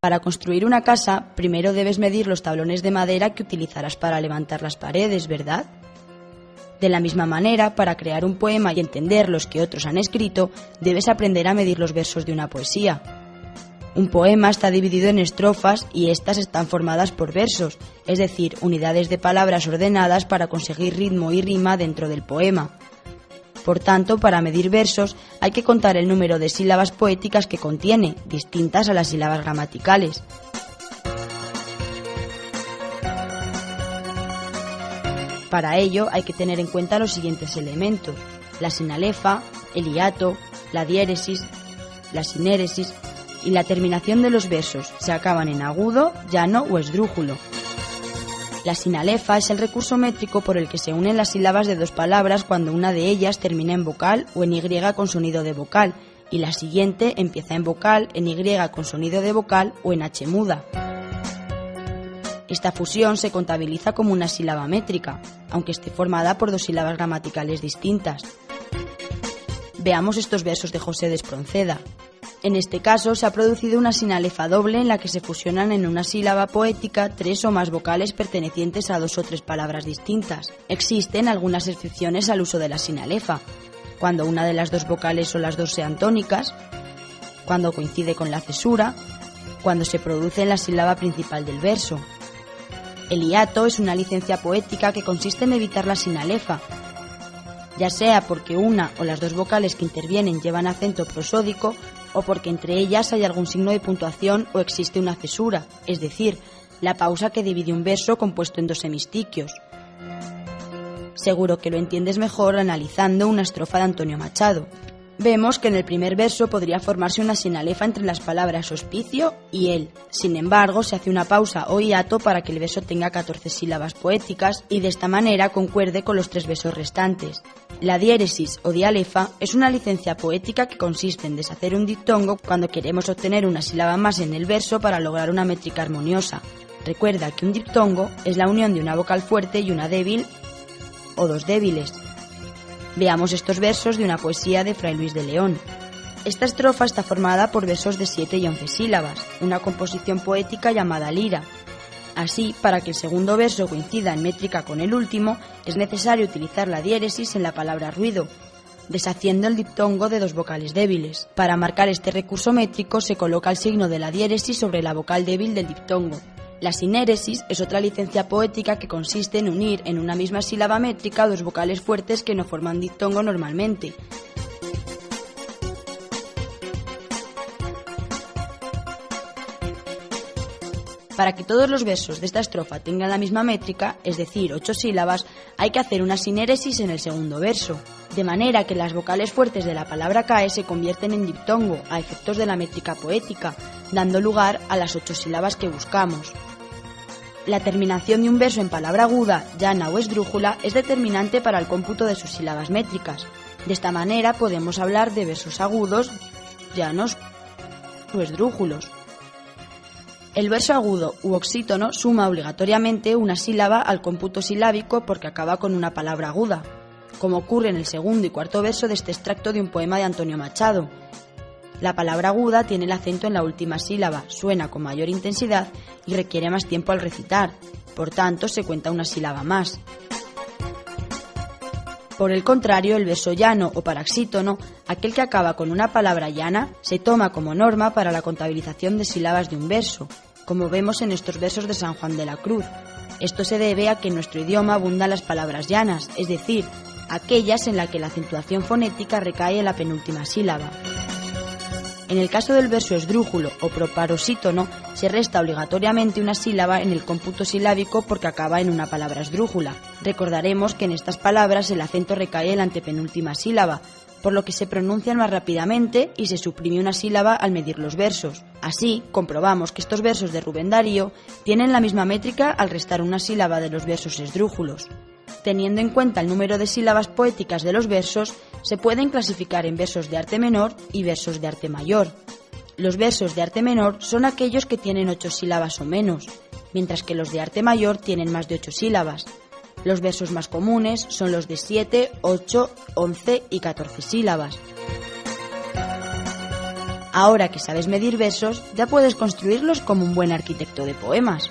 Para construir una casa, primero debes medir los tablones de madera que utilizarás para levantar las paredes, ¿verdad? De la misma manera, para crear un poema y entender los que otros han escrito, debes aprender a medir los versos de una poesía. Un poema está dividido en estrofas y estas están formadas por versos, es decir, unidades de palabras ordenadas para conseguir ritmo y rima dentro del poema. Por tanto, para medir versos hay que contar el número de sílabas poéticas que contiene, distintas a las sílabas gramaticales. Para ello hay que tener en cuenta los siguientes elementos: la sinalefa, el hiato, la diéresis, la sinéresis y la terminación de los versos, se acaban en agudo, llano o esdrújulo. La sinalefa es el recurso métrico por el que se unen las sílabas de dos palabras cuando una de ellas termina en vocal o en Y con sonido de vocal y la siguiente empieza en vocal, en Y con sonido de vocal o en H muda. Esta fusión se contabiliza como una sílaba métrica, aunque esté formada por dos sílabas gramaticales distintas. Veamos estos versos de José de Espronceda. En este caso se ha producido una sinalefa doble en la que se fusionan en una sílaba poética tres o más vocales pertenecientes a dos o tres palabras distintas. Existen algunas excepciones al uso de la sinalefa, cuando una de las dos vocales o las dos sean tónicas, cuando coincide con la cesura, cuando se produce en la sílaba principal del verso. El hiato es una licencia poética que consiste en evitar la sinalefa, ya sea porque una o las dos vocales que intervienen llevan acento prosódico o porque entre ellas hay algún signo de puntuación o existe una cesura, es decir, la pausa que divide un verso compuesto en dos hemistiquios. Seguro que lo entiendes mejor analizando una estrofa de Antonio Machado. Vemos que en el primer verso podría formarse una sinalefa entre las palabras hospicio y él. Sin embargo, se hace una pausa o hiato para que el verso tenga 14 sílabas poéticas y de esta manera concuerde con los tres versos restantes. La diéresis o dialefa es una licencia poética que consiste en deshacer un diptongo cuando queremos obtener una sílaba más en el verso para lograr una métrica armoniosa. Recuerda que un diptongo es la unión de una vocal fuerte y una débil o dos débiles. Veamos estos versos de una poesía de Fray Luis de León. Esta estrofa está formada por versos de 7 y 11 sílabas, una composición poética llamada lira. Así, para que el segundo verso coincida en métrica con el último, es necesario utilizar la diéresis en la palabra ruido, deshaciendo el diptongo de dos vocales débiles. Para marcar este recurso métrico se coloca el signo de la diéresis sobre la vocal débil del diptongo. La sinéresis es otra licencia poética que consiste en unir en una misma sílaba métrica dos vocales fuertes que no forman diptongo normalmente. Para que todos los versos de esta estrofa tengan la misma métrica, es decir, 8 sílabas, hay que hacer una sinéresis en el segundo verso, de manera que las vocales fuertes de la palabra cae se convierten en diptongo a efectos de la métrica poética, dando lugar a las 8 sílabas que buscamos. La terminación de un verso en palabra aguda, llana o esdrújula es determinante para el cómputo de sus sílabas métricas. De esta manera podemos hablar de versos agudos, llanos o esdrújulos. El verso agudo u oxítono suma obligatoriamente una sílaba al cómputo silábico porque acaba con una palabra aguda, como ocurre en el segundo y cuarto verso de este extracto de un poema de Antonio Machado. La palabra aguda tiene el acento en la última sílaba, suena con mayor intensidad y requiere más tiempo al recitar, por tanto se cuenta una sílaba más. Por el contrario, el verso llano o paraxítono, aquel que acaba con una palabra llana, se toma como norma para la contabilización de sílabas de un verso, como vemos en estos versos de San Juan de la Cruz. Esto se debe a que en nuestro idioma abundan las palabras llanas, es decir, aquellas en las que la acentuación fonética recae en la penúltima sílaba. En el caso del verso esdrújulo o proparoxítono, se resta obligatoriamente una sílaba en el cómputo silábico porque acaba en una palabra esdrújula. Recordaremos que en estas palabras el acento recae en la antepenúltima sílaba, por lo que se pronuncian más rápidamente y se suprime una sílaba al medir los versos. Así, comprobamos que estos versos de Rubén Darío tienen la misma métrica al restar una sílaba de los versos esdrújulos. Teniendo en cuenta el número de sílabas poéticas de los versos, se pueden clasificar en versos de arte menor y versos de arte mayor. Los versos de arte menor son aquellos que tienen 8 sílabas o menos, mientras que los de arte mayor tienen más de 8 sílabas. Los versos más comunes son los de 7, 8, 11 y 14 sílabas. Ahora que sabes medir versos, ya puedes construirlos como un buen arquitecto de poemas.